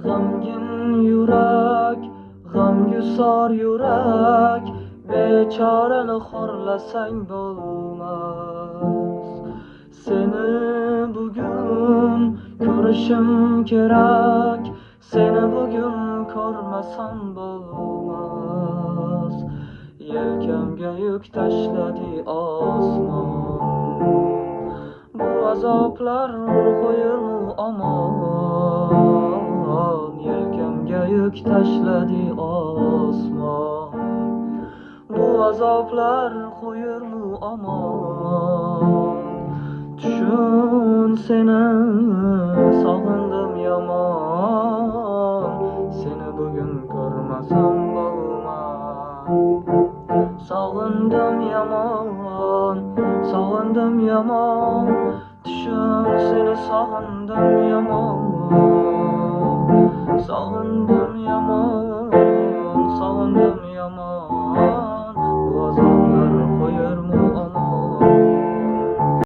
G'amgin yurak, g'amgusor yurak, bechorani xorlasang bo'lmas. Seni bugun ko'rishim kerak, seni bugun ko'rmasam bo'lmas. Yelkamga yuk tashladi osmon, bu azoblar qo'yilmu omon. Yelkamga yuk tashladi osmon, bu azoblar qo'yilmu omon. Tushun seni sog'indim yomon, seni bugun ko'rmasam bo'lmas. Sog'indim yomon, sog'indim yomon, tushun seni sog'indim yomon. Sog'indim yomon, sog'indim yomon.